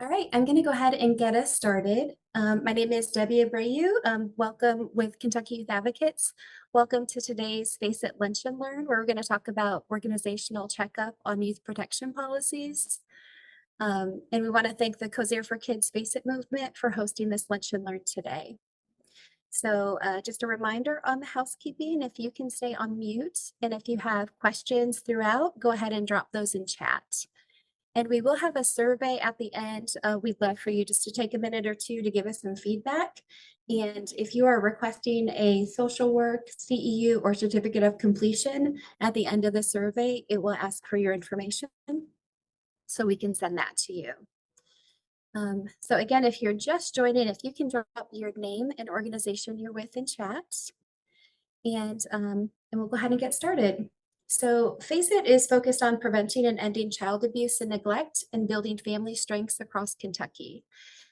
All right, I'm going to go ahead and get us started. My name is Debbie Abreu. Welcome with Kentucky Youth Advocates. Welcome to today's Face It Lunch and Learn, where we're going to talk about organizational checkup on youth protection policies. And we want to thank the Cozier for Kids Face It movement for hosting this lunch and learn today. So just a reminder on the housekeeping, if you can stay on mute, and if you have questions throughout, go ahead and drop those in chat. And we will have a survey at the end. We'd love for you just to take a minute or two to give us some feedback. And if you are requesting a social work, CEU, or certificate of completion at the end of the survey, it will ask for your information so we can send that to you. So again, if you're just joining, if you can drop your name and organization you're with in chat, and we'll go ahead and get started. So Face It is focused on preventing and ending child abuse and neglect and building family strengths across Kentucky.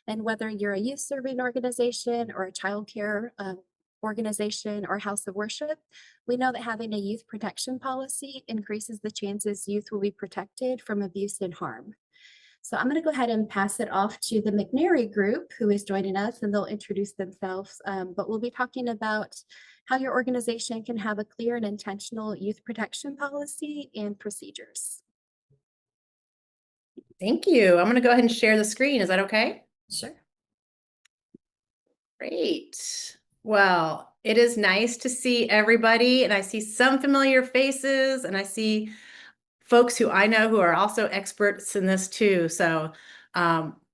And whether you're a youth serving organization or a child care organization or house of worship, we know that having a youth protection policy increases the chances youth will be protected from abuse and harm. So I'm going to go ahead and pass it off to the McNary group who is joining us, and they'll introduce themselves. But we'll be talking about how your organization can have a clear and intentional youth protection policy and procedures. Thank you. I'm going to go ahead and share the screen. Is that okay? Sure. Great. Well, it is nice to see everybody, and I see some familiar faces, and I see folks who I know who are also experts in this too. So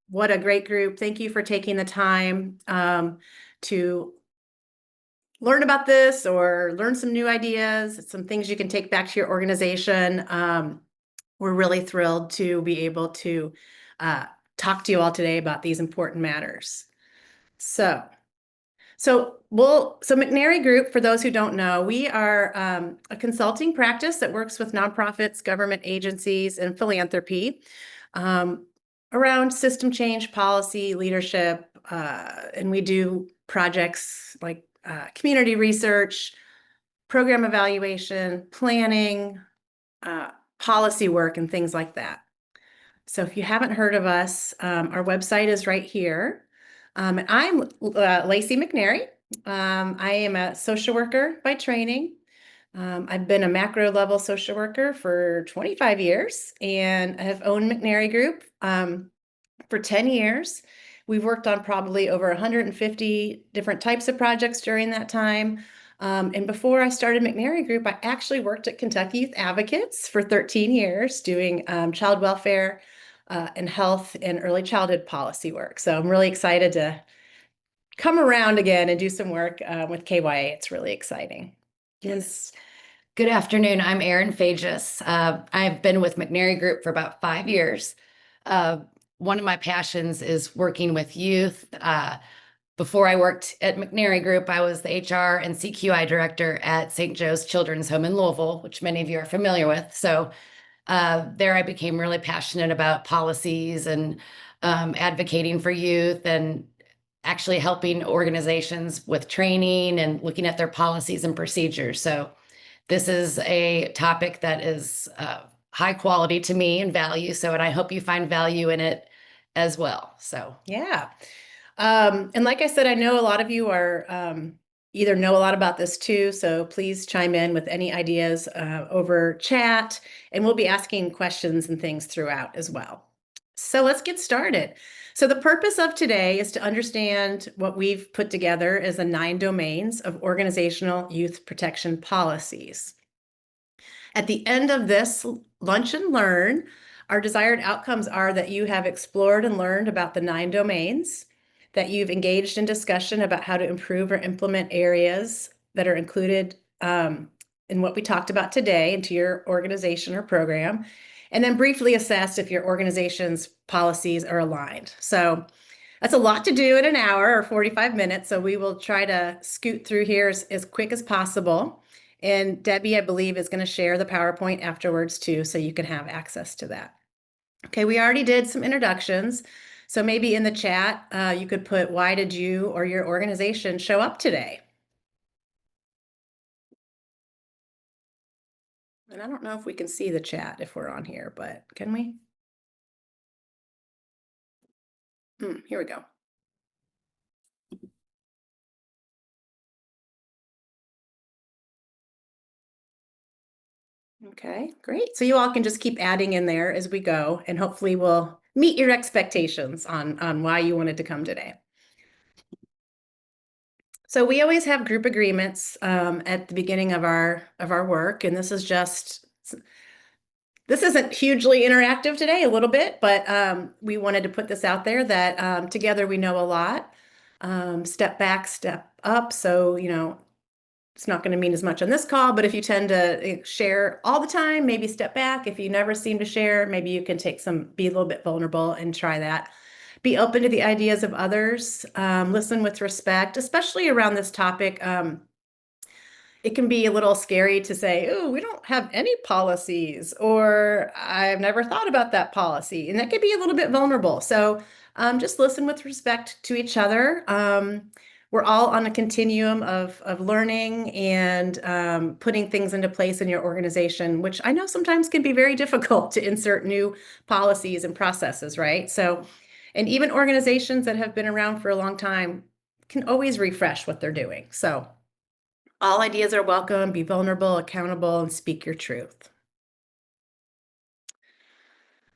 what a great group. Thank you for taking the time to learn about this or learn some new ideas, some things you can take back to your organization. We're really thrilled to be able to talk to you all today about these important matters. So McNary Group, for those who don't know, we are a consulting practice that works with nonprofits, government agencies, and philanthropy around system change, policy, leadership, and we do projects like community research, program evaluation, planning, policy work, and things like that. So if you haven't heard of us, our website is right here. And I'm Lacey McNary. I am a social worker by training. I've been a macro level social worker for 25 years, and I have owned McNary Group for 10 years. We've worked on probably over 150 different types of projects during that time. And before I started McNary Group, I actually worked at Kentucky Youth Advocates for 13 years doing child welfare and health and early childhood policy work. So I'm really excited to come around again and do some work with KYA. It's really exciting. Yes. Good afternoon. I'm Erin Fages. I've been with McNary Group for about 5 years. One of my passions is working with youth. Before I worked at McNary Group, I was the HR and CQI director at St. Joe's Children's Home in Louisville, which many of you are familiar with. So there I became really passionate about policies and advocating for youth and actually helping organizations with training and looking at their policies and procedures. So this is a topic that is high quality to me and value. So, and I hope you find value in it as well. So, yeah. And like I said, I know a lot of you are either know a lot about this too. So please chime in with any ideas over chat, and we'll be asking questions and things throughout as well. So let's get started. So the purpose of today is to understand what we've put together as the 9 domains of organizational youth protection policies. At the end of this lunch and learn, our desired outcomes are that you have explored and learned about the 9 domains, that you've engaged in discussion about how to improve or implement areas that are included in what we talked about today into your organization or program, and then briefly assessed if your organization's policies are aligned. So that's a lot to do in an hour or 45 minutes, so we will try to scoot through here as quick as possible. And Debbie, I believe, is going to share the PowerPoint afterwards too, so you can have access to that. Okay, we already did some introductions. So maybe in the chat, you could put, why did you or your organization show up today? And I don't know if we can see the chat if we're on here, but can we? Here we go. Okay, great. So you all can just keep adding in there as we go, and hopefully we'll meet your expectations on why you wanted to come today. So we always have group agreements at the beginning of our work, and this isn't hugely interactive today, a little bit, but we wanted to put this out there that together we know a lot. Step back, step up. So, it's not going to mean as much on this call, but if you tend to share all the time, maybe step back. If you never seem to share, maybe you can be a little bit vulnerable and try that. Be open to the ideas of others. Listen with respect, especially around this topic. It can be a little scary to say, oh, we don't have any policies, or I've never thought about that policy. And that can be a little bit vulnerable. So just listen with respect to each other. We're all on a continuum of learning and putting things into place in your organization, which I know sometimes can be very difficult to insert new policies and processes, right? So, and even organizations that have been around for a long time can always refresh what they're doing. So all ideas are welcome. Be vulnerable, accountable, and speak your truth.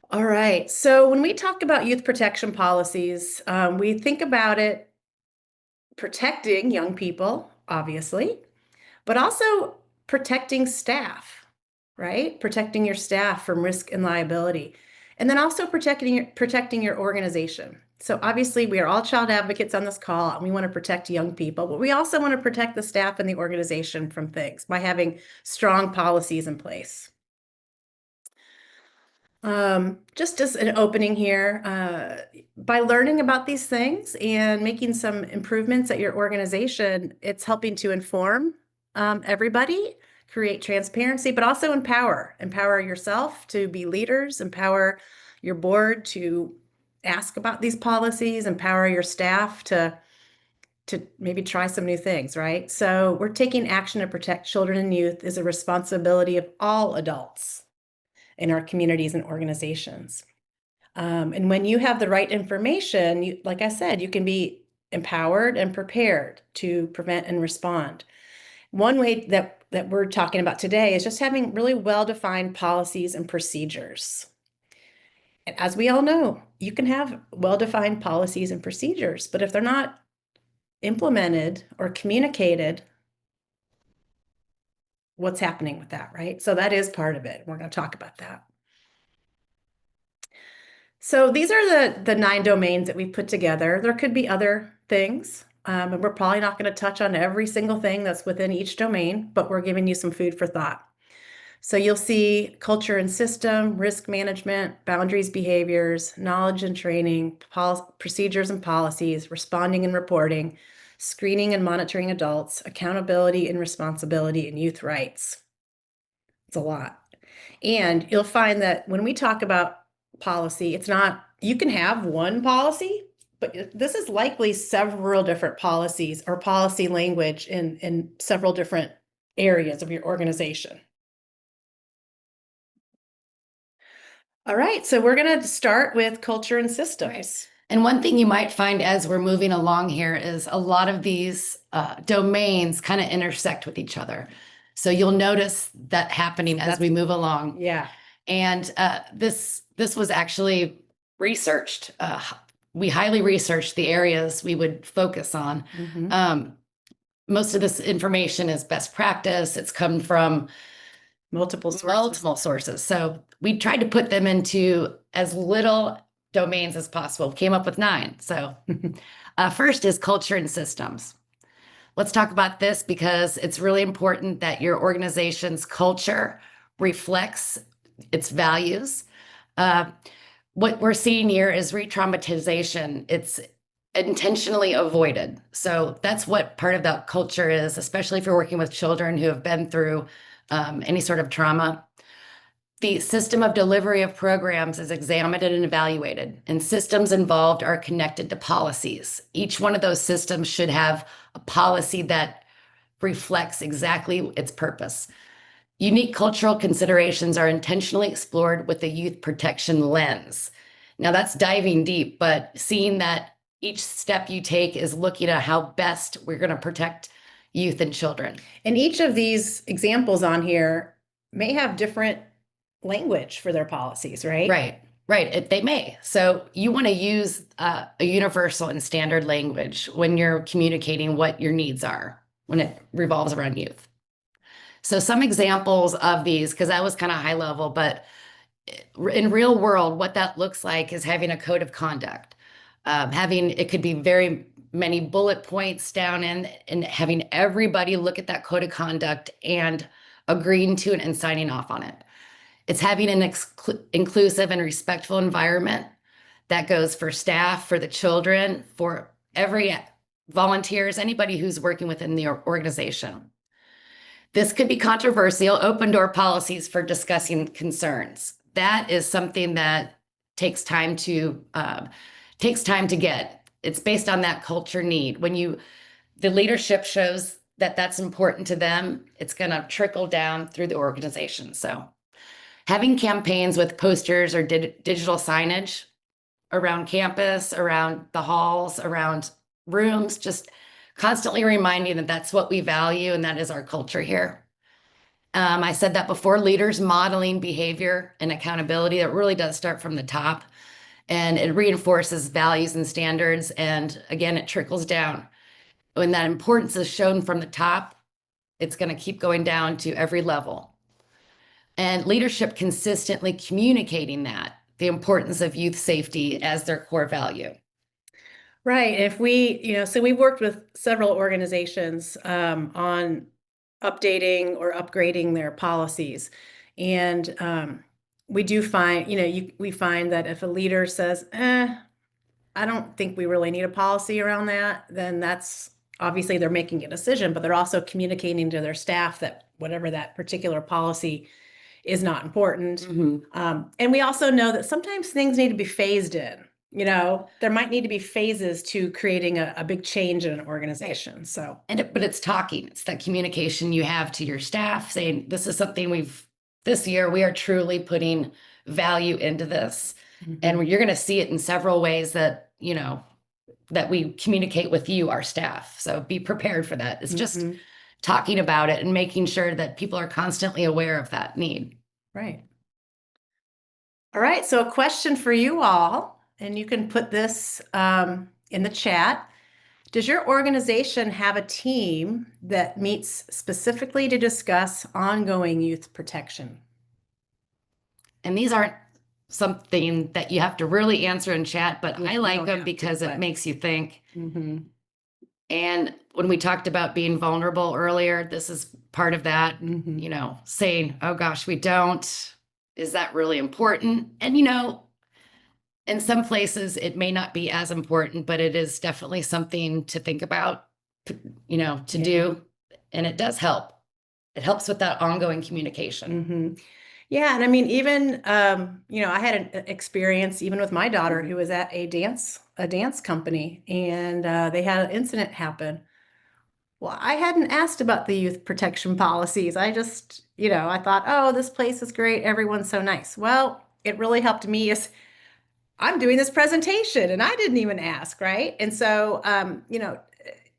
All right. So when we talk about youth protection policies, we think about it protecting young people, obviously, but also protecting staff, right? Protecting your staff from risk and liability, and then also protecting your organization. So obviously we are all child advocates on this call, and we want to protect young people, but we also want to protect the staff and the organization from things by having strong policies in place. Just as an opening here, by learning about these things and making some improvements at your organization, it's helping to inform everybody, create transparency, but also empower yourself to be leaders, empower your board to ask about these policies, empower your staff to maybe try some new things, right? So we're taking action to protect children and youth is a responsibility of all adults in our communities and organizations. And when you have the right information, like I said, you can be empowered and prepared to prevent and respond. One way that we're talking about today is just having really well-defined policies and procedures. And as we all know, you can have well-defined policies and procedures, but if they're not implemented or communicated, what's happening with that, right? So that is part of it. We're going to talk about that. So these are the 9 domains that we've put together. There could be other things, and we're probably not going to touch on every single thing that's within each domain, but we're giving you some food for thought. So you'll see culture and system, risk management, boundaries, behaviors, knowledge and training, procedures and policies, responding and reporting, screening and monitoring adults, accountability and responsibility, and youth rights. It's a lot. And you'll find that when we talk about policy, it's not, you can have one policy, but this is likely several different policies or policy language in several different areas of your organization. All right, so we're going to start with culture and systems. Right. And one thing you might find as we're moving along here is a lot of these domains kind of intersect with each other. So you'll notice that happening as we move along. Yeah. And this was actually researched. We highly researched the areas we would focus on. Mm-hmm. Most of this information is best practice. It's come from multiple sources. So we tried to put them into as little domains as possible. We came up with 9. So first is culture and systems. Let's talk about this because it's really important that your organization's culture reflects its values. What we're seeing here is re-traumatization. It's intentionally avoided. So that's what part of that culture is, especially if you're working with children who have been through any sort of trauma. The system of delivery of programs is examined and evaluated, and systems involved are connected to policies. Each one of those systems should have a policy that reflects exactly its purpose. Unique cultural considerations are intentionally explored with a youth protection lens. Now that's diving deep, but seeing that each step you take is looking at how best we're going to protect youth and children. And each of these examples on here may have different language for their policies, right? Right, right. They may. So you want to use a universal and standard language when you're communicating what your needs are when it revolves around youth. So some examples of these, because that was kind of high level, but in real world, what that looks like is having a code of conduct. Having, it could be very many bullet points down and having everybody look at that code of conduct and agreeing to it and signing off on it. It's having an inclusive and respectful environment that goes for staff, for the children, for every volunteers, anybody who's working within the organization. This could be controversial, open door policies for discussing concerns. That is something that takes time to get. It's based on that culture need. When the leadership shows that that's important to them, it's going to trickle down through the organization. So having campaigns with posters or digital signage around campus, around the halls, around rooms, just constantly reminding that that's what we value and that is our culture here. I said that before, leaders modeling behavior and accountability, that really does start from the top, and it reinforces values and standards. And again, it trickles down. When that importance is shown from the top, it's going to keep going down to every level. And leadership consistently communicating that, the importance of youth safety as their core value. Right. If we, so we've worked with several organizations on updating or upgrading their policies. And we do find, we find that if a leader says, I don't think we really need a policy around that, then that's obviously they're making a decision, but they're also communicating to their staff that whatever that particular policy is not important. And we also know that sometimes things need to be phased in. There might need to be phases to creating a big change in an organization. So, but it's talking, it's that communication you have to your staff saying, this is something this year, we are truly putting value into this. And you're going to see it in several ways that, that we communicate with you, our staff. So be prepared for that. It's just talking about it and making sure that people are constantly aware of that need. Right. All right. So a question for you all, and you can put this in the chat. Does your organization have a team that meets specifically to discuss ongoing youth protection? And these aren't something that you have to really answer in chat, but I like them because it makes you think. And when we talked about being vulnerable earlier, this is part of that, saying, oh gosh, we don't. Is that really important? And, in some places it may not be as important, but it is definitely something to think about, to do. And it does help. It helps with that ongoing communication. Yeah. And I mean, even, I had an experience even with my daughter who was at a dance company, and they had an incident happen. Well, I hadn't asked about the youth protection policies. I just, I thought, oh, this place is great. Everyone's so nice. Well, it really helped me as I'm doing this presentation and I didn't even ask, right? And so,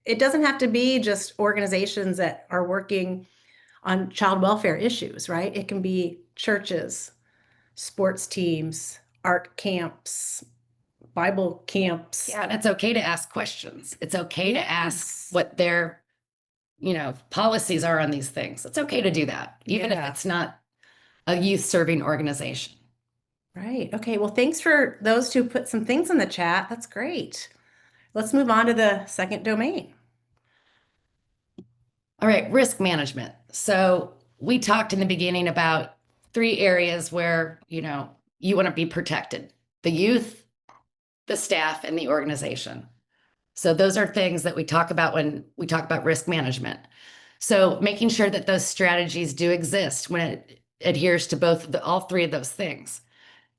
it doesn't have to be just organizations that are working on child welfare issues, right? It can be churches, sports teams, art camps, Bible camps. Yeah, and it's okay to ask questions. It's okay to ask what their, policies are on these things. It's okay to do that, even if it's not a youth serving organization. Right. Okay. Well, thanks for those who put some things in the chat. That's great. Let's move on to the second domain. All right, risk management. So we talked in the beginning about 3 areas where, you want to be protected: the youth, the staff, and the organization. So those are things that we talk about when we talk about risk management. So making sure that those strategies do exist when it adheres to all 3 of those things.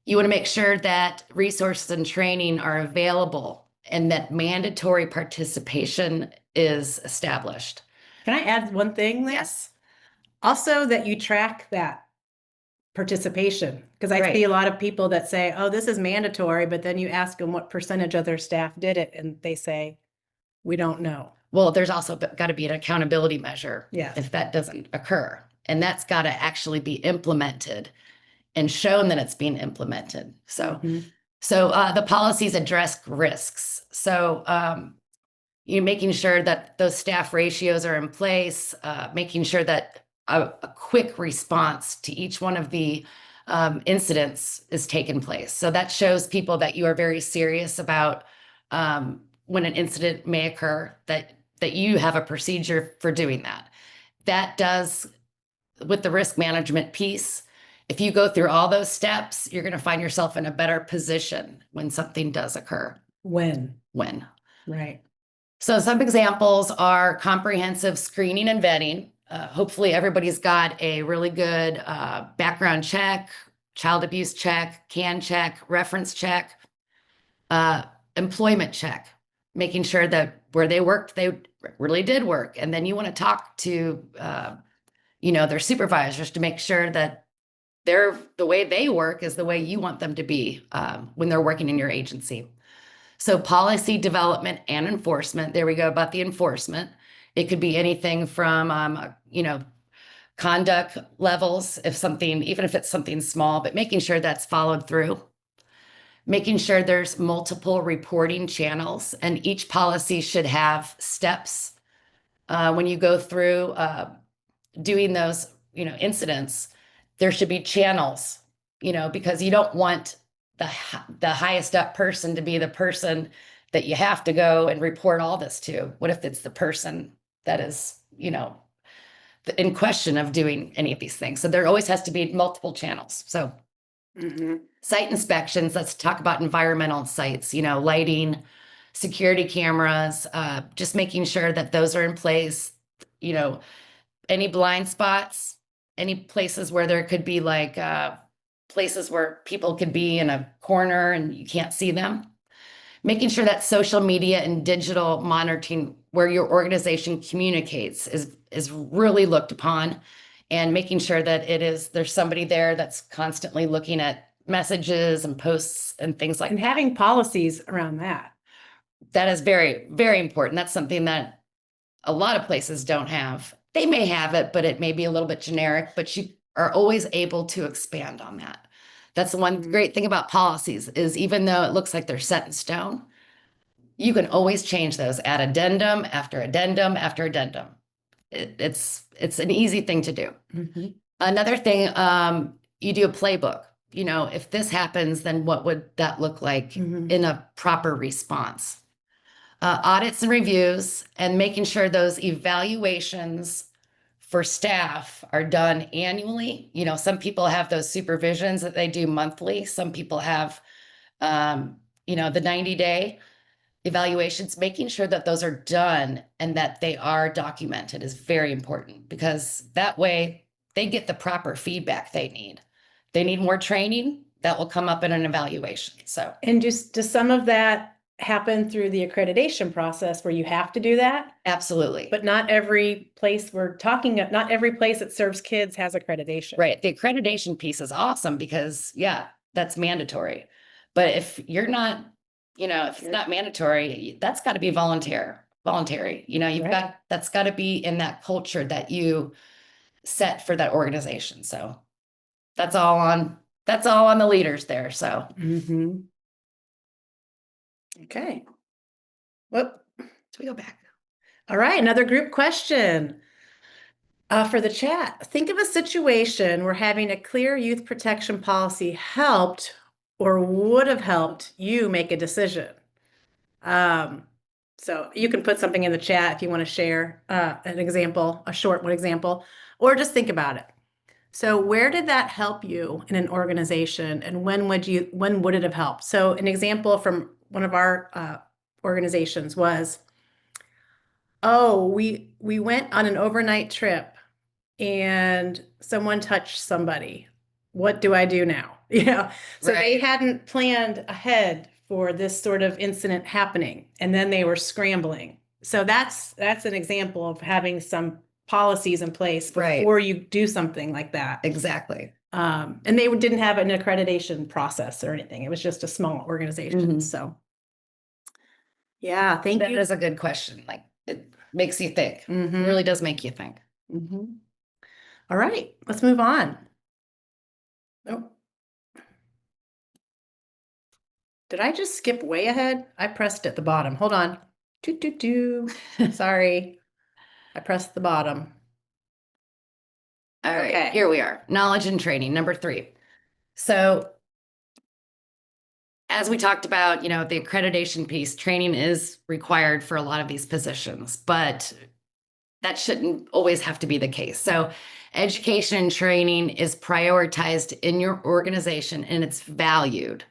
You want to make sure that resources and training are available and that mandatory participation is established. Can I add one thing there? Yes. Also that you track that participation. Because I Right. see a lot of people that say, oh, this is mandatory, but then you ask them what percentage of their staff did it, and they say, we don't know. Well, there's also got to be an accountability measure Yes. if that doesn't occur. And that's got to actually be implemented and shown that it's being implemented. So, Mhm. the policies address risks. So, you're making sure that those staff ratios are in place, making sure that a quick response to each one of the incidents is taking place. So that shows people that you are very serious about when an incident may occur, that you have a procedure for doing that. That does, with the risk management piece, if you go through all those steps, you're going to find yourself in a better position when something does occur. When? Right. Right. So some examples are comprehensive screening and vetting. Hopefully everybody's got a really good background check, child abuse check, CAN check, reference check, employment check, making sure that where they worked, they really did work. And then you want to talk to, their supervisors to make sure that the way they work is the way you want them to be when they're working in your agency. So policy development and enforcement, there we go about the enforcement. It could be anything from, conduct levels, even if it's something small, but making sure that's followed through. Making sure there's multiple reporting channels, and each policy should have steps. When you go through doing those, incidents, there should be channels, because you don't want the highest up person to be the person that you have to go and report all this to. What if it's the person that is, in question of doing any of these things? So there always has to be multiple channels. So site inspections, let's talk about environmental sites, lighting, security cameras, just making sure that those are in place, any blind spots, any places where there could be like places where people could be in a corner and you can't see them. Making sure that social media and digital monitoring where your organization communicates is really looked upon, and making sure that there's somebody there that's constantly looking at messages and posts and things like And that. having policies around that. That is very, very important. That's something that a lot of places don't have. They may have it, but it may be a little bit generic, but you are always able to expand on that. That's the one great thing about policies is even though it looks like they're set in stone, you can always change those, add addendum after addendum after addendum. It's an easy thing to do. Another thing, you do a playbook. If this happens, then what would that look like in a proper response? Audits and reviews, and making sure those evaluations for staff are done annually. Some people have those supervisions that they do monthly. Some people have, the 90-day evaluations. Making sure that those are done and that they are documented is very important, because that way they get the proper feedback they need. They need more training, that will come up in an evaluation. So, And just does some of that happen through the accreditation process where you have to do that? absolutely. But not every place not every place that serves kids has accreditation. Right. The accreditation piece is awesome because, yeah, that's mandatory. But if you're not, if it's not mandatory, that's got to be voluntary. That's got to be in that culture that you set for that organization. So that's all on the leaders there. So, Okay. Whoop. so we go back. All right, another group question for the chat. Think of a situation where having a clear youth protection policy helped or would have helped you make a decision. So you can put something in the chat if you want to share an example, a short one example, or just think about it. So where did that help you in an organization, and when would it have helped? So an example from one of our organizations was, oh, we went on an overnight trip and someone touched somebody. What do I do now? So they Right. hadn't planned ahead for this sort of incident happening, and then they were scrambling. So that's an example of having some policies in place Right. before you do something like that. Exactly. And they didn't have an accreditation process or anything. It was just a small organization. Mhm. So, yeah, thank That you. is a good question. Like, it makes you think. It Mhm. really does make you think. Mhm. All right, let's move on. Oh. Did I just skip way ahead? I pressed at the bottom. Hold on. Sorry. I pressed the bottom. All right, Okay. here we are. Knowledge and training, number 3. So as we talked about, the accreditation piece, training is required for a lot of these positions, but that shouldn't always have to be the case. So education and training is prioritized in your organization and it's valued.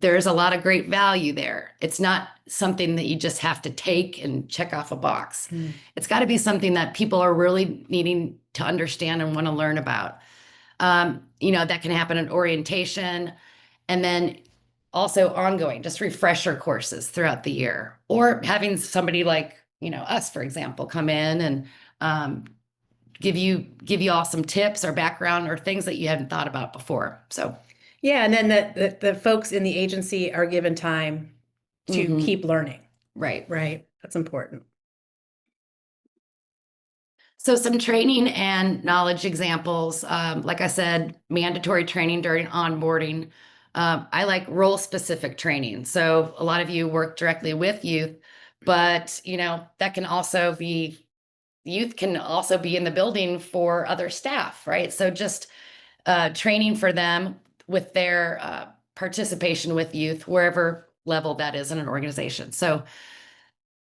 There's a lot of great value there. It's not something that you just have to take and check off a box. It's got to be something that people are really needing to understand and want to learn about. That can happen in orientation and then also ongoing, just refresher courses throughout the year, or having somebody like, us, for example, come in and give you all some tips or background or things that you hadn't thought about before. So yeah, and then the folks in the agency are given time to keep learning. Right. That's important. So some training and knowledge examples. Like I said, mandatory training during onboarding. I like role specific training. So a lot of you work directly with youth, but that can also be, youth can also be in the building for other staff, right? So just training for them with their participation with youth, wherever level that is in an organization. So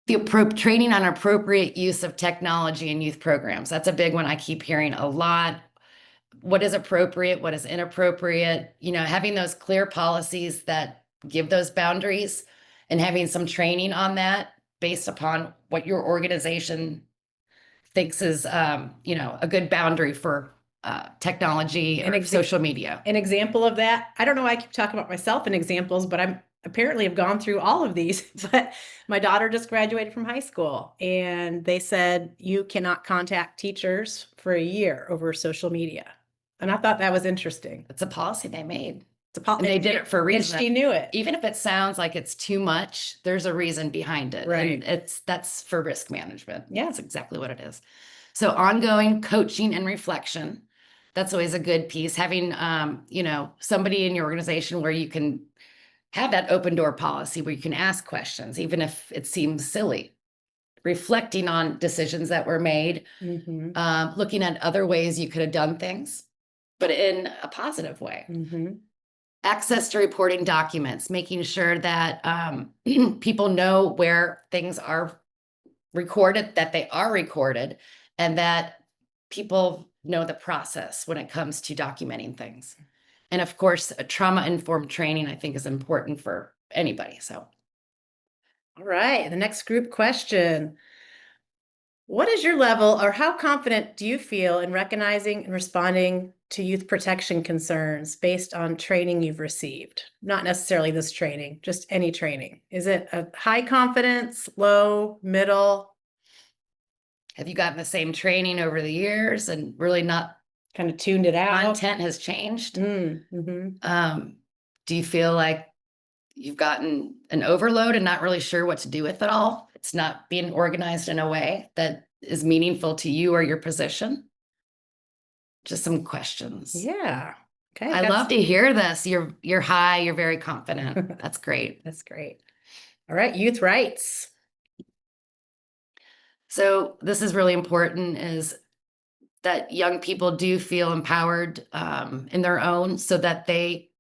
the training on appropriate use of technology in youth programs. That's a big one I keep hearing a lot. What is appropriate? What is inappropriate? Having those clear policies that give those boundaries and having some training on that based upon what your organization thinks is, a good boundary for technology or social media. An example of that, I don't know why I keep talking about myself in examples, but I'm apparently have gone through all of these. But my daughter just graduated from high school and they said you cannot contact teachers for a year over social media. And I thought that was interesting. It's a policy they made. And they did it for a reason. And she knew it. Even if it sounds like it's too much, there's a reason behind it. Right. And that's for risk management. Yeah. That's exactly what it is. So ongoing coaching and reflection. That's always a good piece. Having somebody in your organization where you can have that open door policy where you can ask questions, even if it seems silly. Reflecting on decisions that were made, looking at other ways you could have done things, but in a positive way. Access to reporting documents, making sure that people know where things are recorded, that they are recorded, and that people know the process when it comes to documenting things. And of course, a trauma-informed training, I think, is important for anybody. So, all right, the next group question. What is your level or how confident do you feel in recognizing and responding to youth protection concerns based on training you've received? Not necessarily this training, just any training. Is it a high confidence, low, middle? have you gotten the same training over the years and really not kind of tuned it out? Content has changed. Do you feel like you've gotten an overload and not really sure what to do with it all? It's not being organized in a way that is meaningful to you or your position? Just some questions. Yeah. Okay. I love to hear this. You're high, you're very confident. That's great. That's great. All right, youth rights. So this is really important, is that young people do feel empowered in their own, so that they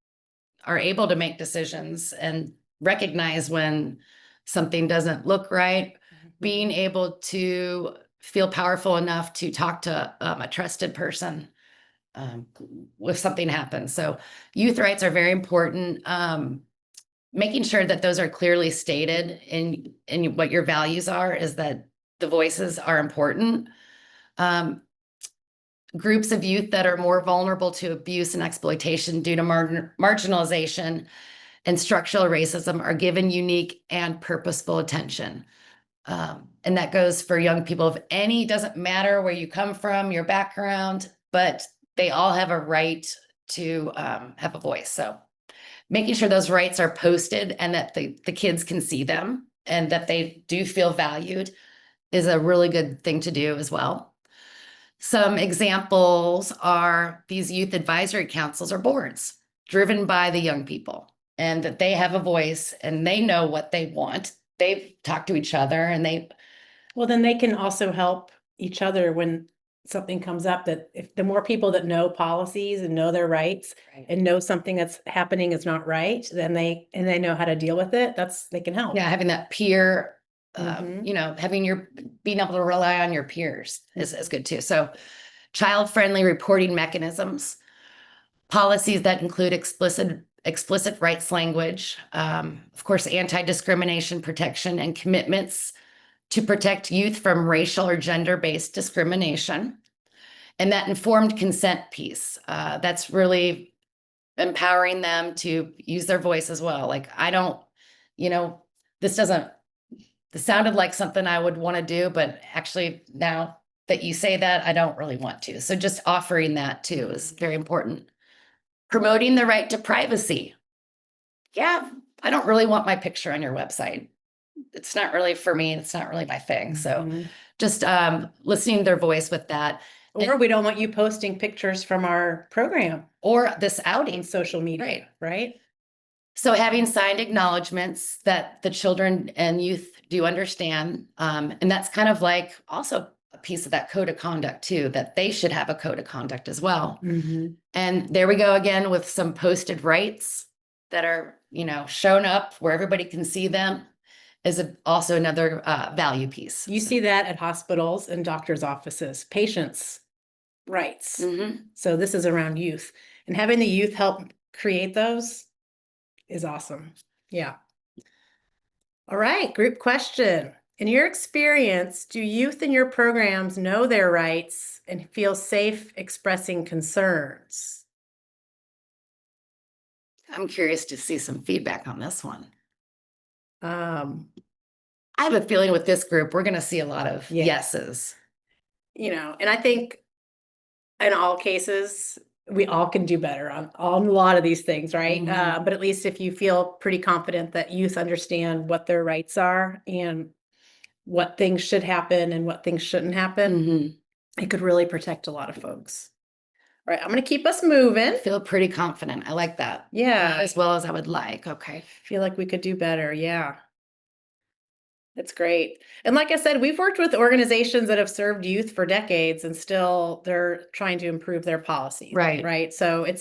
are able to make decisions and recognize when something doesn't look right. Being able to feel powerful enough to talk to a trusted person if something happens. So youth rights are very important. Making sure that those are clearly stated in what your values are, is that the voices are important. Groups of youth that are more vulnerable to abuse and exploitation due to marginalization and structural racism are given unique and purposeful attention. And that goes for young people of any, doesn't matter where you come from, your background, but they all have a right to have a voice. So making sure those rights are posted and that the kids can see them and that they do feel valued is a really good thing to do as well. Some examples are these youth advisory councils or boards driven by the young people, and that they have a voice and they know what they want. They've talked to each other and Well, then they can also help each other when something comes up, that if the more people that know policies and know their rights and know something that's happening is not right, then they know how to deal with it. They can help. yeah, having that peer, Mhm. you know, being able to rely on your peers is good too. So child-friendly reporting mechanisms, policies that include explicit rights language, of course, anti-discrimination protection and commitments to protect youth from racial or gender-based discrimination. And that informed consent piece, that's really empowering them to use their voice as well. Like, I don't, you know, this sounded like something I would want to do, but actually now that you say that, I don't really want to. So just offering that too is very important. Promoting the right to privacy. Yeah, I don't really want my picture on your website. It's not really for me. It's not really my thing. So Mhm. just listening to their voice with that. Or we don't want you posting pictures from our program Or this on outing. social media, right? So having signed acknowledgements that the children and youth do understand, and that's kind of like also a piece of that code of conduct too, that they should have a code of conduct as well. Mhm. And there we go again with some posted rights that are, you know, shown up where everybody can see them is also another value piece. You see that at hospitals and doctors' offices, patients' rights. Mhm. So this is around youth, and having the youth help create those is awesome. Yeah. All right, group question. In your experience, do youth in your programs know their rights and feel safe expressing concerns? I'm curious to see some feedback on this one. Um, I have a feeling with this group, we're going to see a lot of Yeah. yeses. and I think in all cases, we all can do better on a lot of these things, right? Mhm. But at least if you feel pretty confident that youth understand what their rights are and what things should happen and what things shouldn't happen, Mhm. it could really protect a lot of folks. All right, I'm going to keep us moving. I feel pretty confident. I like that. Yeah. Not as well as I would like. Okay. Feel like we could do better. Yeah. That's great. And like I said, we've worked with organizations that have served youth for decades and still they're trying to improve their policies. Right. Right. So and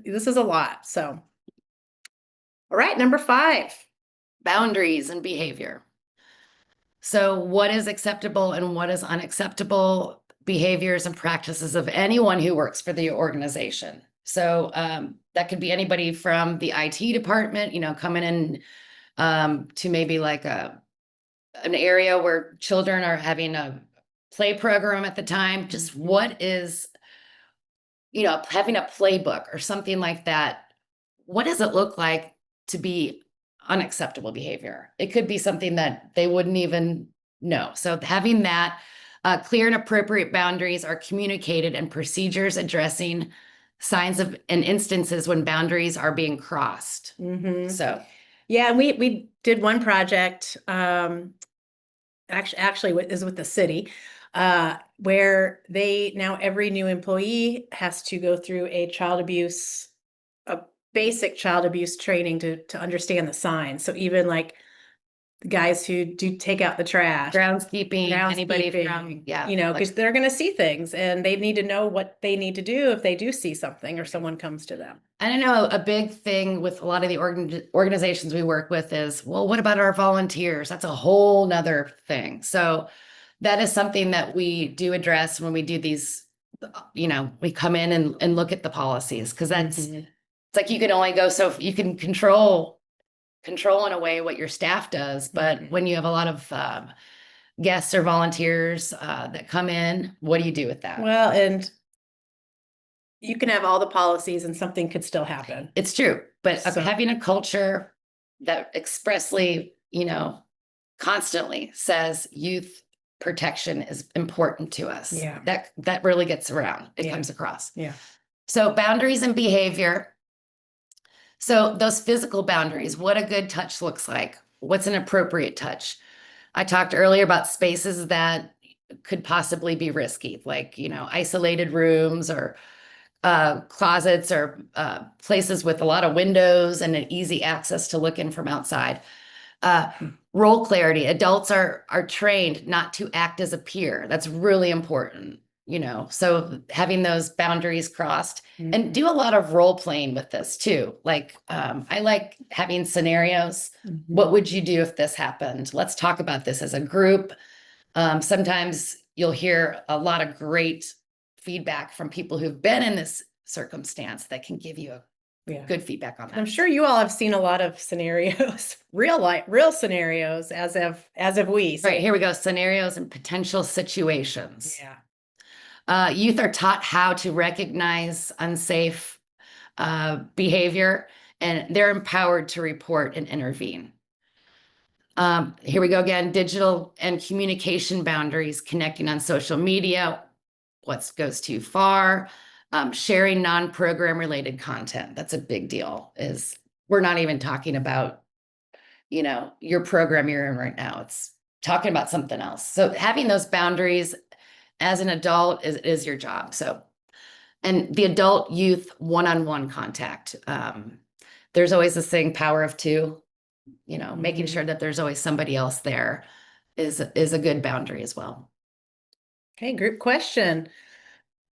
this is a lot. So, all right, number 5. Boundaries and behavior. So, what is acceptable and what is unacceptable behaviors and practices of anyone who works for the organization? So, that could be anybody from the IT department, you know, coming in to maybe like an area where children are having a play program at the time. Just what is, you know, having a playbook or something like that. What does it look like to be unacceptable behavior? It could be something that they wouldn't even know. So having that clear and appropriate boundaries are communicated and procedures addressing signs of and instances when boundaries are being crossed. Mhm. So Yeah, and we did one project, actually is with the city, where now every new employee has to go through a basic child abuse training to understand the signs. So even like the guys who do take out the trash, groundskeeping, anybody from, because like, they're going to see things and they need to know what they need to do if they do see something or someone comes to them. I don't know, a big thing with a lot of the organizations we work with is, well, what about our volunteers? That's a whole nother thing. So that is something that we do address when we do these, you know, we come in and look at the policies, because that's, Mhm. it's like you can only go so you can control in a way what your staff does. But Mhm. when you have a lot of guests or volunteers that come in, what do you do with that? Well, and you can have all the policies and something could still happen. It's true, but So- having a culture that expressly, you know, constantly says youth protection is important to us. Yeah. That really gets around. It Yeah. comes across. Yeah. So boundaries and behavior. So those physical boundaries, what a good touch looks like. What's an appropriate touch? I talked earlier about spaces that could possibly be risky, like, isolated rooms or closets or places with a lot of windows and an easy access to look in from outside. Role clarity. Adults are trained not to act as a peer. That's really important, so having those boundaries crossed and do a lot of role playing with this too. Like, I like having scenarios. What would you do if this happened? Let's talk about this as a group. Sometimes you'll hear a lot of great feedback from people who've been in this circumstance that can give you good feedback on that. I'm sure you all have seen a lot of scenarios, real scenarios, as of we. So. Right, here we go. Scenarios and potential situations. Yeah. Youth are taught how to recognize unsafe behavior, and they're empowered to report and intervene. Here we go again. Digital and communication boundaries, connecting on social media. What goes too far? Sharing non-program related content. That's a big deal. We're not even talking about, your program you're in right now. It's talking about something else. So having those boundaries as an adult is your job. So, and the adult youth one-on-one contact. There's always this thing, power of two, making sure that there's always somebody else there is a good boundary as well. Okay, group question.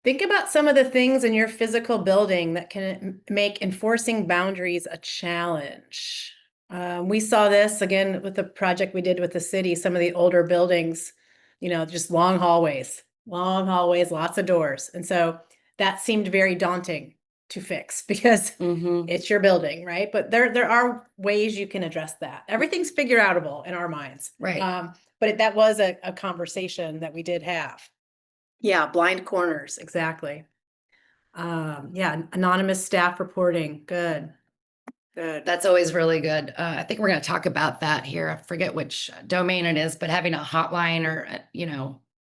Think about some of the things in your physical building that can make enforcing boundaries a challenge. We saw this again with the project we did with the city, some of the older buildings, just long hallways, lots of doors. And so that seemed very daunting to fix because it's your building, right? But there are ways you can address that. Everything's figure outable in our minds. Right. But that was a conversation that we did have. Yeah, blind corners, exactly. Yeah, anonymous staff reporting. Good. That's always really good. I think we're going to talk about that here. I forget which domain it is, but having a hotline or,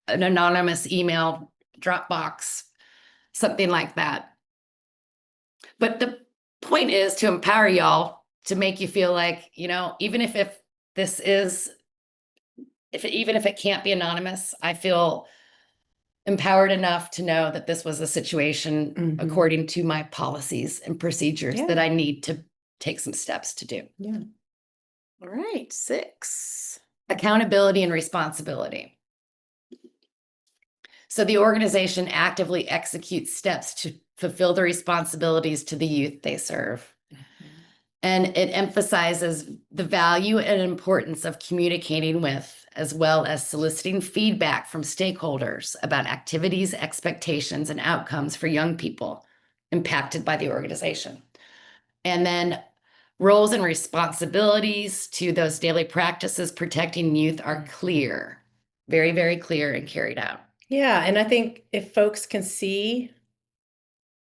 an anonymous email, Dropbox, something like that. But the point is to empower y'all, to make you feel like, even if it can't be anonymous, I feel empowered enough to know that this was a situation according to my policies and procedures that I need to take some steps to do. Yeah. All right. 6. Accountability and responsibility. So the organization actively executes steps to fulfill the responsibilities to the youth they serve. And it emphasizes the value and importance of communicating with, as well as soliciting feedback from stakeholders about activities, expectations, and outcomes for young people impacted by the organization. And then roles and responsibilities to those daily practices protecting youth are clear, very, very clear and carried out. Yeah, and I think if folks can see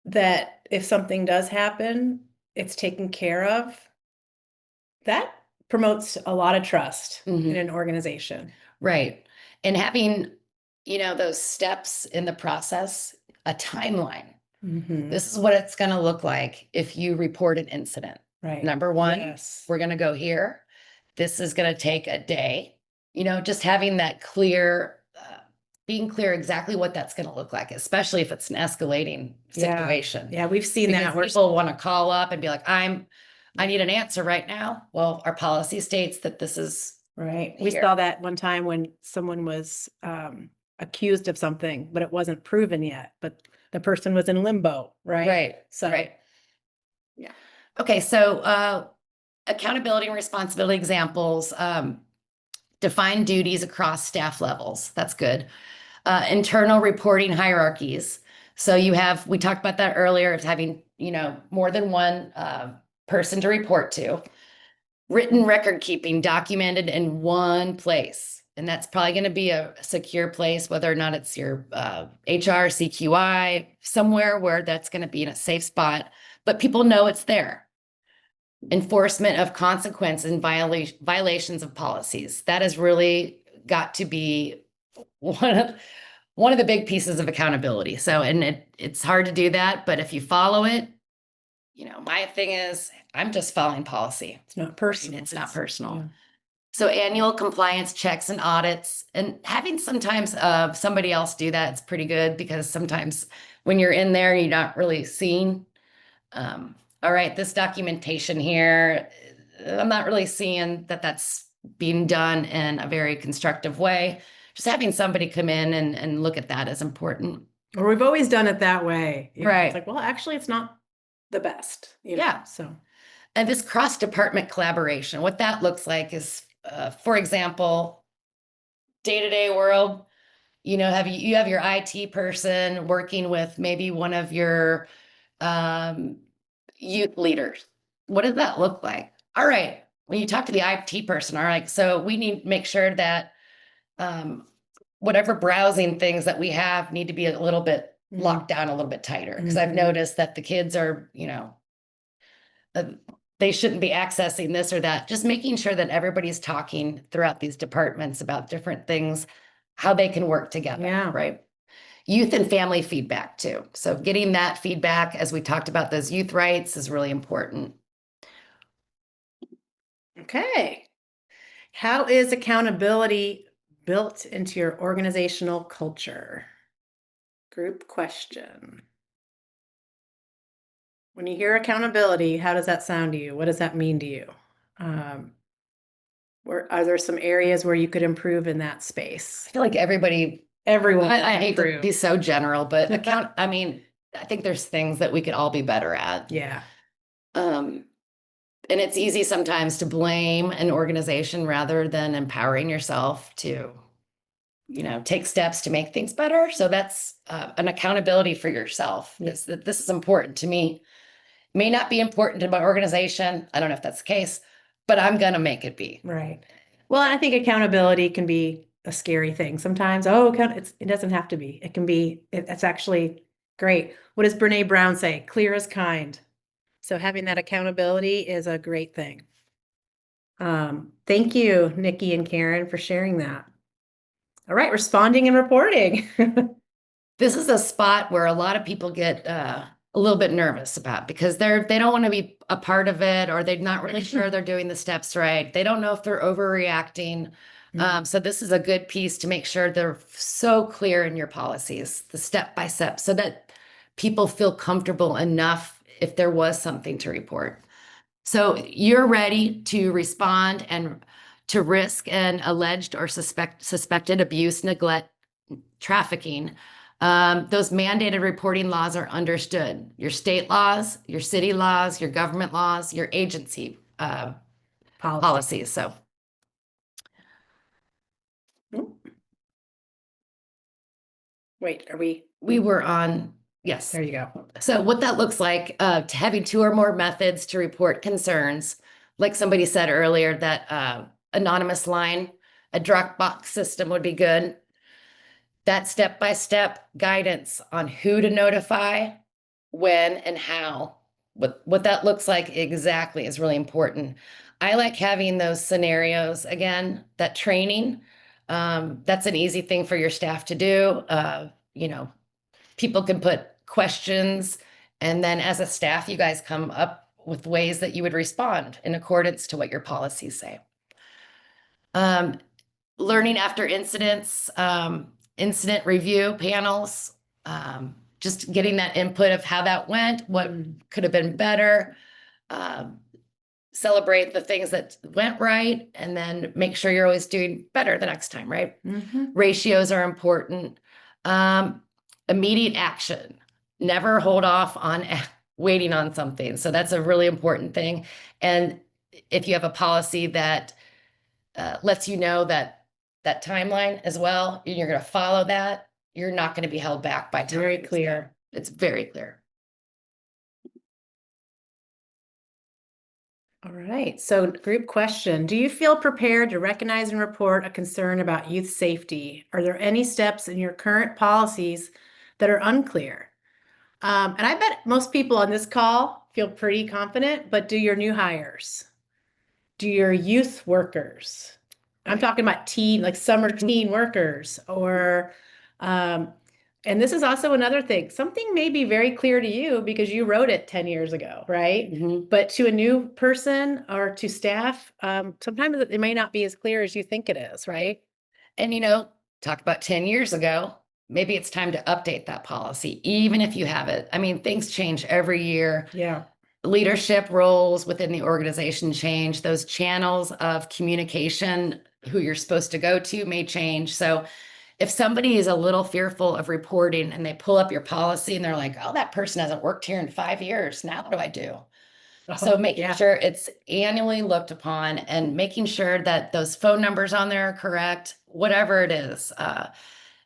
that if something does happen, it's taken care of, that promotes a lot of trust in an organization. Right. And having, those steps in the process, a timeline. This is what it's going to look like if you report an incident. Right. Number one, we're going to go here. This is going to take a day. Just having that clear, being clear exactly what that's going to look like, especially if it's an escalating situation. Yeah, we've seen that. Where people want to call up and be like, I need an answer right now. Well, our policy states that this is right. We saw that one time when someone was accused of something, but it wasn't proven yet, but the person was in limbo, right? Right. So, right. Yeah. Okay. So, accountability and responsibility examples, define duties across staff levels. That's good. Internal reporting hierarchies. So we talked about that earlier, of having, more than one person to report to. Written record keeping documented in one place. And that's probably going to be a secure place, whether or not it's your HR, CQI, somewhere where that's going to be in a safe spot, but people know it's there. Enforcement of consequences and violations of policies. That has really got to be one one of the big pieces of accountability. So, and it's hard to do that, but if you follow it, my thing is I'm just following policy. It's not personal. It's not personal. Yeah. So annual compliance checks and audits, and having sometimes somebody else do that, it's pretty good, because sometimes when you're in there, you're not really seeing, all right, this documentation here, I'm not really seeing that that's being done in a very constructive way. Just having somebody come in and look at that is important. Or we've always done it that way. Right. It's like, well, actually, it's not the best. Yeah. So. And this cross-department collaboration, what that looks like is, for example, day-to-day world, you have your IT person working with maybe one of your youth leaders. What does that look like? All right, when you talk to the IT person, all right, so we need to make sure that whatever browsing things that we have need to be a little bit locked down a little bit tighter, because I've noticed that the kids are, they shouldn't be accessing this or that. Just making sure that everybody's talking throughout these departments about different things, how they can work together. Yeah. Right. Youth and family feedback too. So getting that feedback, as we talked about those youth rights, is really important. Okay. How is accountability built into your organizational culture? Group question. When you hear accountability, how does that sound to you? What does that mean to you? Are there some areas where you could improve in that space? I feel like Everyone. I hate to be so general, but I think there's things that we could all be better at. Yeah. And it's easy sometimes to blame an organization rather than empowering yourself to, take steps to make things better. So that's an accountability for yourself. Is that this is important to me. May not be important to my organization. I don't know if that's the case, but I'm going to make it be. Right. Well, I think accountability can be a scary thing sometimes. It doesn't have to be. It can be, it's actually great. What does Brene Brown say? Clear as kind. So having that accountability is a great thing. Thank you, Nikki and Karen, for sharing that. All right, responding and reporting. This is a spot where a lot of people get a little bit nervous about, because they don't want to be a part of it, or they're not really sure they're doing the steps right. They don't know if they're overreacting. So this is a good piece to make sure they're so clear in your policies, the step by step, so that people feel comfortable enough if there was something to report. So you're ready to respond and to risk an alleged or suspected abuse, neglect, trafficking. Those mandated reporting laws are understood. Your state laws, your city laws, your government laws, your agency policies. So. Wait, are we? We were on, yes. There you go. So what that looks like, to having 2 or more methods to report concerns, like somebody said earlier, that anonymous line, a Dropbox system would be good. That step-by-step guidance on who to notify, when and how, what that looks like exactly is really important. I like having those scenarios, again, that training. That's an easy thing for your staff to do. People can put questions, and then as a staff, you guys come up with ways that you would respond in accordance to what your policies say. Learning after incidents, incident review panels, just getting that input of how that went, what could have been better, celebrate the things that went right, and then make sure you're always doing better the next time, right? Ratios are important. Immediate action. Never hold off on waiting on something. So that's a really important thing. And if you have a policy that lets you know that timeline as well, and you're going to follow that, you're not going to be held back by time. Very clear. It's very clear. All right. So group question. Do you feel prepared to recognize and report a concern about youth safety? Are there any steps in your current policies that are unclear? And I bet most people on this call feel pretty confident, but do your new hires? Do your youth workers? I'm talking about summer teen workers, or And this is also another thing. Something may be very clear to you because you wrote it 10 years ago, right? Mhm. But to a new person or to staff, sometimes it may not be as clear as you think it is, right? And, talk about 10 years ago, maybe it's time to update that policy, even if you have it. I mean, things change every year. Yeah. Leadership roles within the organization change. Those channels of communication, who you're supposed to go to, may change. So if somebody is a little fearful of reporting and they pull up your policy and they're like, oh, that person hasn't worked here in 5 years. Now what do I do? So making Yeah. sure it's annually looked upon and making sure that those phone numbers on there are correct, whatever it is.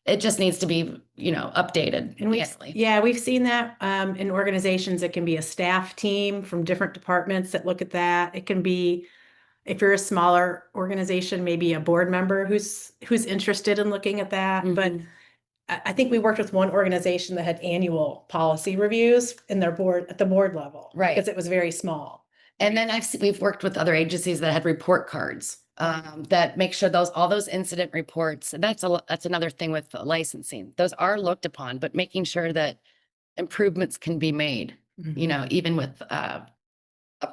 It just needs to be, updated And annually. we've seen that in organizations. It can be a staff team from different departments that look at that. It can be, if you're a smaller organization, maybe a board member who's interested in looking at that. But Mhm. I think we worked with one organization that had annual policy reviews in their board at the board level, Right. because it was very small. And then we've worked with other agencies that had report cards that make sure all those incident reports. And that's another thing with licensing. Those are looked upon, but making sure that improvements can be made. Mhm. Even with a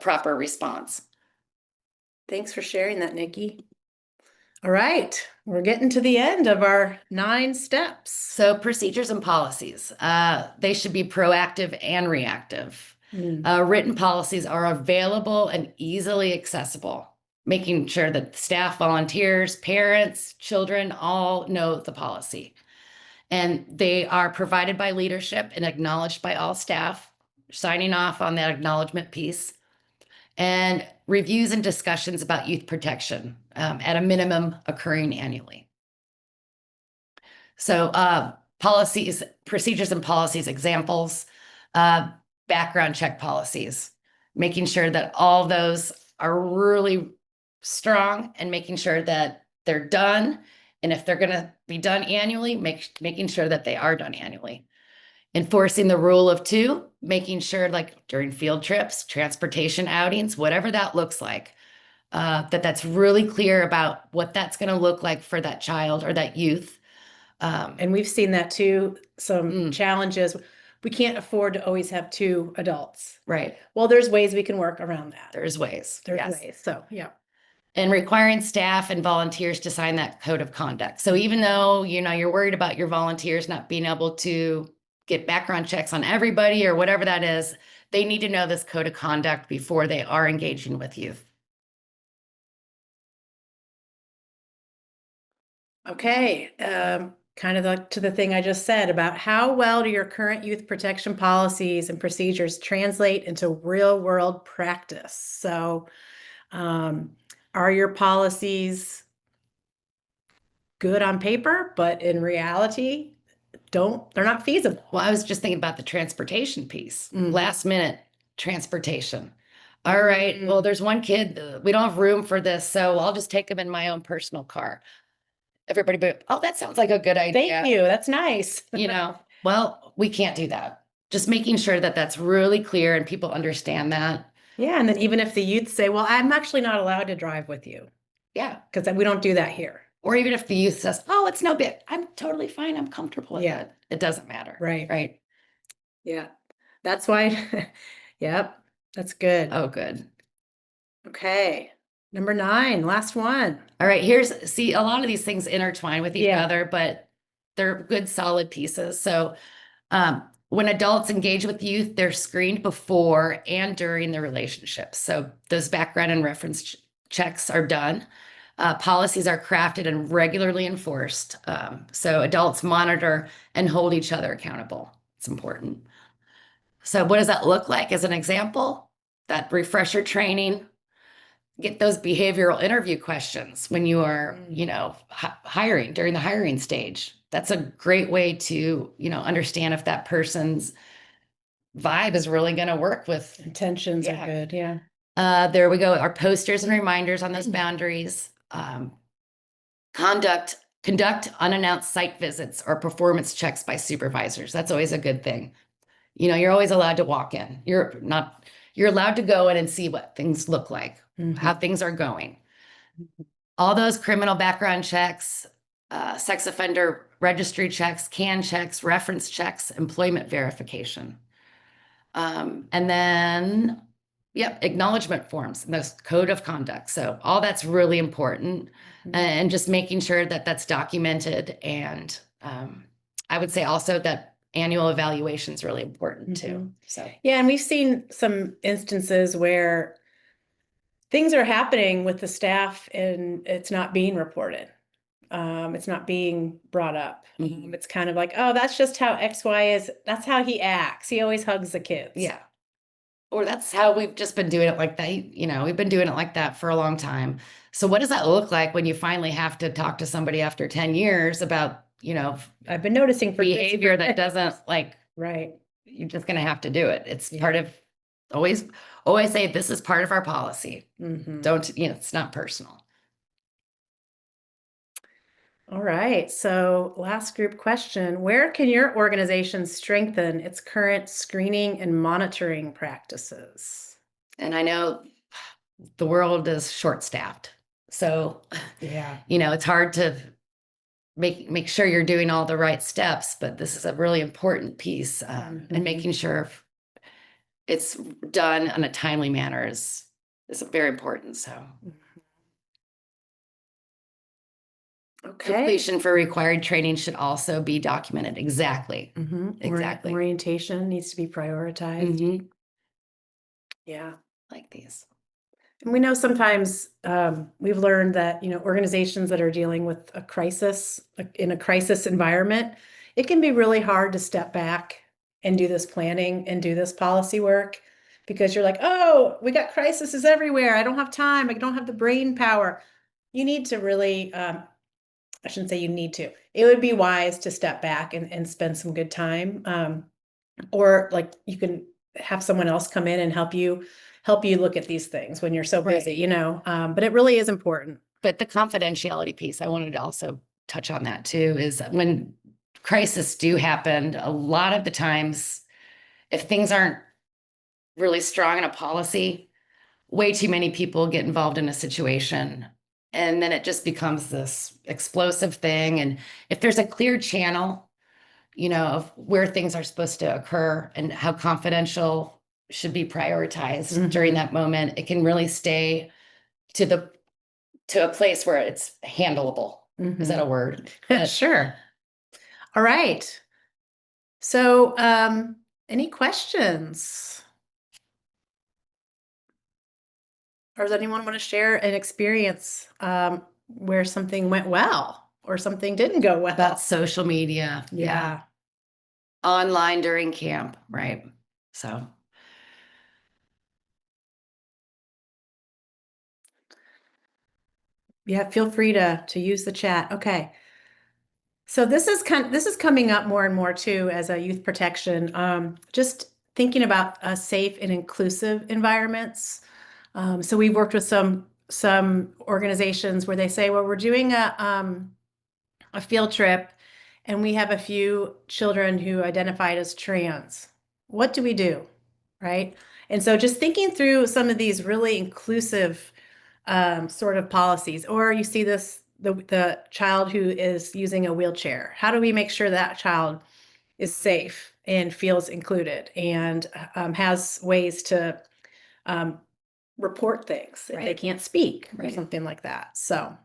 proper response. Thanks for sharing that, Nikki. All right, we're getting to the end of our 9 steps. So procedures and policies, they should be proactive and reactive. Written policies are available and easily accessible, making sure that staff, volunteers, parents, children all know the policy. And they are provided by leadership and acknowledged by all staff, signing off on that acknowledgement piece. And reviews and discussions about youth protection, at a minimum, occurring annually. So policies, procedures and policies, examples, background check policies, making sure that all those are really strong and making sure that they're done. And if they're going to be done annually, making sure that they are done annually. Enforcing the rule of 2, making sure, like during field trips, transportation outings, whatever that looks like, that's really clear about what that's going to look like for that child or that youth. And we've seen that too, some challenges. We can't afford to always have 2 adults. Right. Well, there's ways we can work around that. There's ways. There's Yes. ways. So, yeah. And requiring staff and volunteers to sign that code of conduct. So even though, you're worried about your volunteers not being able to get background checks on everybody or whatever that is, they need to know this code of conduct before they are engaging with youth. Okay. Kind of to the thing I just said about how well do your current youth protection policies and procedures translate into real world practice? So, are your policies good on paper, but in reality, they're not feasible? Well, I was just thinking about the transportation piece, last minute transportation. All right, well, there's one kid, we don't have room for this, so I'll just take him in my own personal car. Everybody, oh, that sounds like a good idea. Thank you. That's nice. Well, we can't do that. Just making sure that that's really clear and people understand that. Yeah. And then even if the youth say, well, I'm actually not allowed to drive with you. Yeah. Because we don't do that here. Or even if the youth says, oh, it's no big, I'm totally fine. I'm comfortable with it. It doesn't matter. Right. Right. Yeah. That's why. Yep. That's good. Oh, good. Okay. Number 9, last one. All right. See, a lot of these things intertwine with each other, but they're good, solid pieces. So when adults engage with youth, they're screened before and during the relationship. So those background and reference checks are done. Policies are crafted and regularly enforced. So adults monitor and hold each other accountable. It's important. So what does that look like as an example? That refresher training, get those behavioral interview questions when you are, hiring during the hiring stage. That's a great way to, understand if that person's vibe is really going to work with. Intentions are good. Yeah. There we go. Our posters and reminders on those boundaries. Conduct unannounced site visits or performance checks by supervisors. That's always a good thing. You're always allowed to walk in. You're allowed to go in and see what things look like, how things are going. All those criminal background checks, sex offender registry checks, can checks, reference checks, employment verification. And then, yep, acknowledgement forms, and those code of conduct. So all that's really important, and just making sure that that's documented. And I would say also that annual evaluation is really important too. So Yeah, and we've seen some instances where things are happening with the staff and it's not being reported. It's not being brought up. Mhm. It's kind of like, oh, that's just how XY is. That's how he acts. He always hugs the kids. yeah. Or that's how we've just been doing it like that. You know, we've been doing it like that for a long time. So what does that look like when you finally have to talk to somebody after 10 years about, you know, I've been noticing behavior that doesn't like, right. you're just going to have to do it. It's Yeah. part of always say this is part of our policy. Don't, you know, it's not personal. All right. So last group question, where can your organization strengthen its current screening and monitoring practices? And I know the world is short-staffed. So, Yeah. you know, it's hard to make sure you're doing all the right steps, but this is a really important piece, and making sure it's done in a timely manner is very important. So Okay. completion for required training should also be documented. Exactly. Exactly. Orientation needs to be prioritized. Yeah. Like these. And we know sometimes we've learned that, you know, organizations that are dealing with a crisis, in a crisis environment, it can be really hard to step back and do this planning and do this policy work because you're like, oh, we got crises everywhere. I don't have time. I don't have the brain power. You need to really, I shouldn't say you need to. It would be wise to step back and spend some good time. Or like you can have someone else come in and help you look at these things when you're so busy, Right. you know, but it really is important. But the confidentiality piece, I wanted to also touch on that too, is when crises do happen, a lot of the times, if things aren't really strong in a policy, way too many people get involved in a situation. And then it just becomes this explosive thing. And if there's a clear channel, you know, of where things are supposed to occur and how confidential should be prioritized during that moment, it can really stay to a place where it's handleable. Is that a word? Sure. All right. So, any questions? Or does anyone want to share an experience where something went well or something didn't go well? About social media. Yeah. Online during camp, right? So Yeah, feel free to use the chat. Okay. So this is coming up more and more too as a youth protection. Just thinking about safe and inclusive environments. So we've worked with some organizations where they say, well, we're doing a field trip and we have a few children who identified as trans. What do we do? Right? And so just thinking through some of these really inclusive sort of policies, or you see the child who is using a wheelchair. How do we make sure that child is safe and feels included and has ways to report things if they can't speak or something like that? So,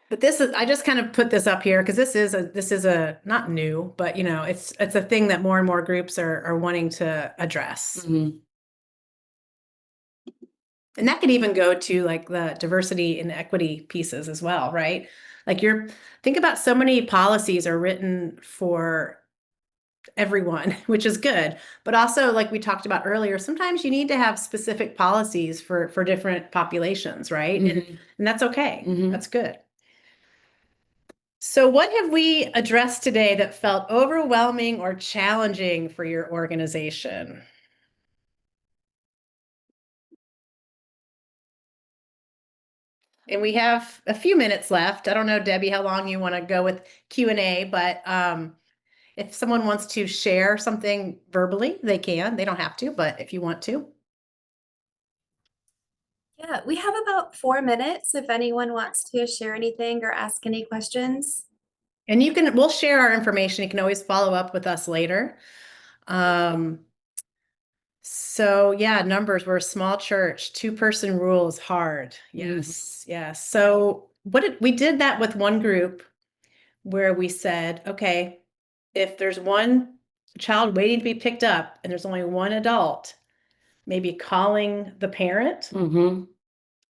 but I just kind of put this up here because this is a not new, but you know, it's a thing that more and more groups are wanting to address. And that could even go to like the diversity and equity pieces as well, right? Like think about so many policies are written for everyone, which is good. But also, like we talked about earlier, sometimes you need to have specific policies for different populations, right? And that's okay. That's good. So what have we addressed today that felt overwhelming or challenging for your organization? And we have a few minutes left. I don't know, Debbie, how long you want to go with Q&A, but if someone wants to share something verbally, they can. They don't have to, but if you want to. Yeah, we have about 4 minutes if anyone wants to share anything or ask any questions. And we'll share our information. You can always follow up with us later. So yeah, numbers, we're a small church, 2-person rule is hard. Yes, yes. So we did that with one group where we said, okay, if there's one child waiting to be picked up and there's only one adult, maybe calling the parent Mhm.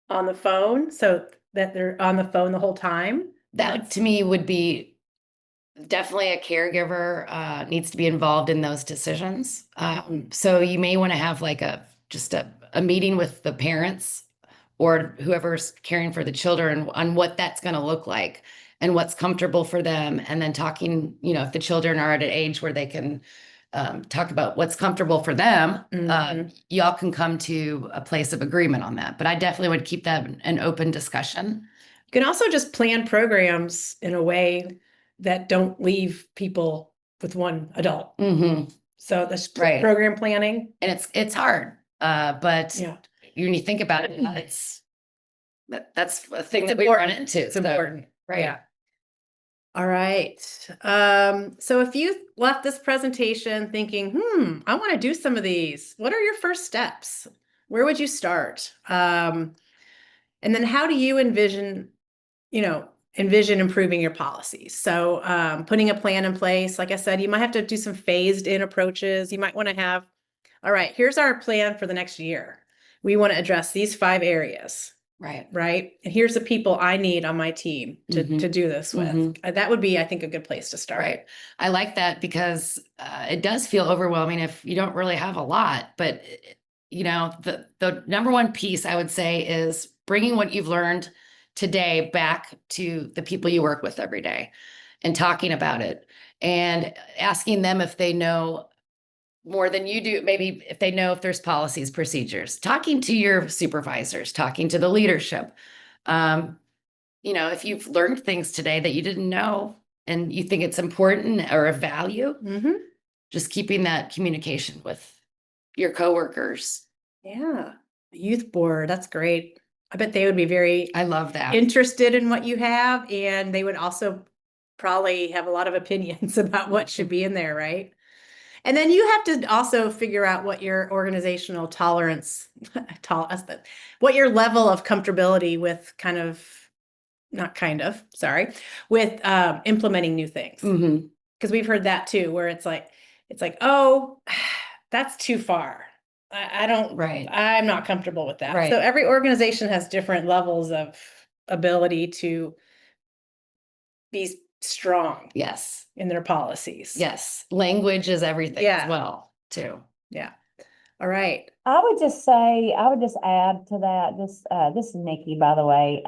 on the phone so that they're on the phone the whole time. That to me would be definitely a caregiver needs to be involved in those decisions. So you may want to have like just a meeting with the parents or whoever's caring for the children on what that's going to look like and what's comfortable for them. And then talking, if the children are at an age where they can talk about what's comfortable for them, y'all can come to a place of agreement on that. But I definitely would keep that an open discussion. You can also just plan programs in a way that don't leave people with one adult. So that's Right. program planning. And it's hard. But Yeah, when you think about it, that's a thing It's that we run into. it's important. Right. Yeah. All right. So if you left this presentation thinking, I want to do some of these, what are your first steps? Where would you start? And then how do you envision improving your policies? So putting a plan in place, like I said, you might have to do some phased in approaches. You might want to have, all right, here's our plan for the next year. We want to address these 5 areas. Right. And here's the people I need on my team to do this with. That would be, I think, a good place to start. Right. I like that because it does feel overwhelming if you don't really have a lot. But, the number one piece I would say is bringing what you've learned today back to the people you work with every day and talking about it and asking them if they know more than you do, maybe if they know if there's policies, procedures, talking to your supervisors, talking to the leadership. If you've learned things today that you didn't know and you think it's important or of value, just keeping that communication with your coworkers. Yeah. Youth board, that's great. I bet they would be very I love that. interested in what you have, and they would also probably have a lot of opinions about what should be in there, right? And then you have to also figure out what your organizational tolerance, what your level of comfortability with with implementing new things. Because we've heard that too, where it's like, oh, that's too far. I'm not comfortable with that. Right. So every organization has different levels of ability to be strong. Yes. In their policies. Yes. Language is everything as well, too. Yeah. All right. I would just add to that, this is Nikki, by the way.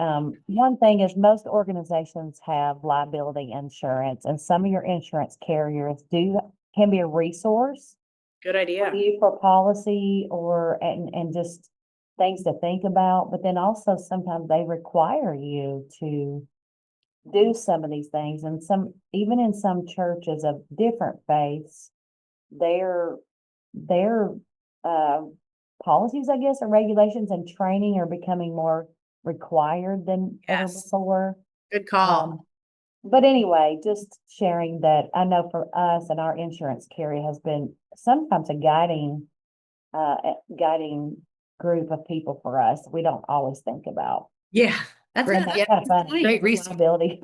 One thing is most organizations have liability insurance, and some of your insurance carriers can be a resource Good idea. for you for policy and just things to think about. But then also sometimes they require you to do some of these things, and even in some churches of different faiths, their policies, I guess, or regulations and training are becoming more required than ever before. Good call. But anyway, just sharing that I know for us and our insurance carrier has been sometimes a guiding group of people for us. We don't always think about. Yeah. That's Kind of fun. Great resource. Liability.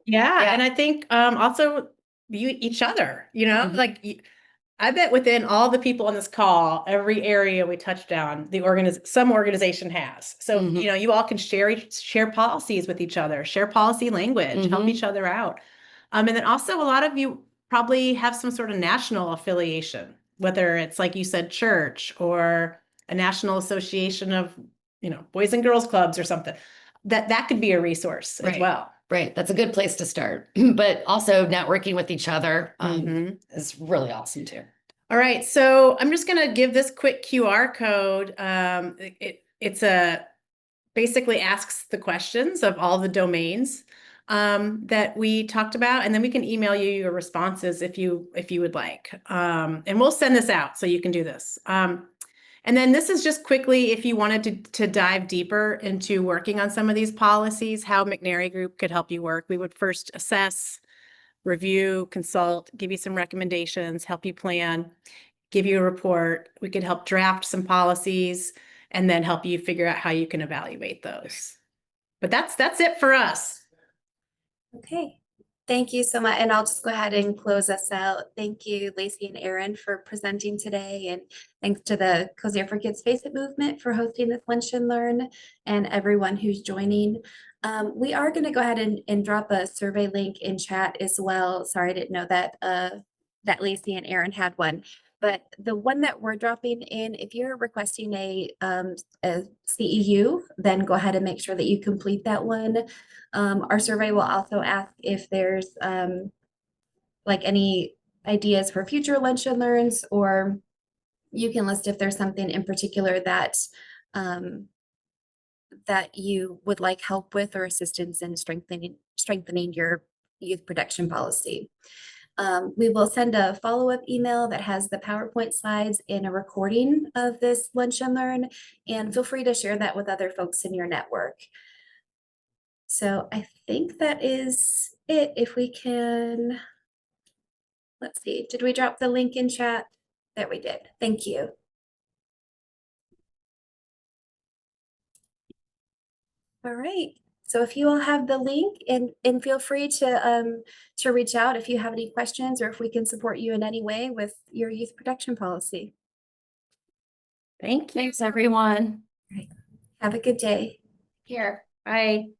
Yeah. And I think also each other, I bet within all the people on this call, every area we touched on, some organization has. So, you all can share policies with each other, share policy language, help each other out. And then also a lot of you probably have some sort of national affiliation, whether it's like you said, church or a national association of, boys and girls clubs or something. That could be a resource as well. Right. That's a good place to start. But also networking with each other is really awesome too. All right. So I'm just going to give this quick QR code. It's basically asks the questions of all the domains that we talked about, and then we can email you your responses if you would like. And we'll send this out so you can do this. And And then this is just quickly, if you wanted to dive deeper into working on some of these policies, how McNary Group could help you work. We would first assess, review, consult, give you some recommendations, help you plan, give you a report. We could help draft some policies and then help you figure out how you can evaluate those. But that's it for us. Okay, thank you so much. And I'll just go ahead and close us out. Thank you, Lacey and Erin, for presenting today. And thanks to the Cozier for Kids Face It movement for hosting this Lunch and Learn, and everyone who's joining. We are going to go ahead and drop a survey link in chat as well. Sorry, I didn't know that that Lacey and Erin had one. But the one that we're dropping in, if you're requesting a CEU, then go ahead and make sure that you complete that one. Our survey will also ask if there's like any ideas for future lunch and learns, or you can list if there's something in particular that that you would like help with or assistance in strengthening your youth protection policy. We will send a follow-up email that has the PowerPoint slides and a recording of this Lunch and Learn, and feel free to share that with other folks in your network. So I think that is it. If we can, let's see, did we drop the link in chat? There we did. Thank you. All right. So if you all have the link, and feel free to reach out if you have any questions or if we can support you in any way with your youth protection policy. Thank you. Thanks, everyone. Have a good day. Here. Bye.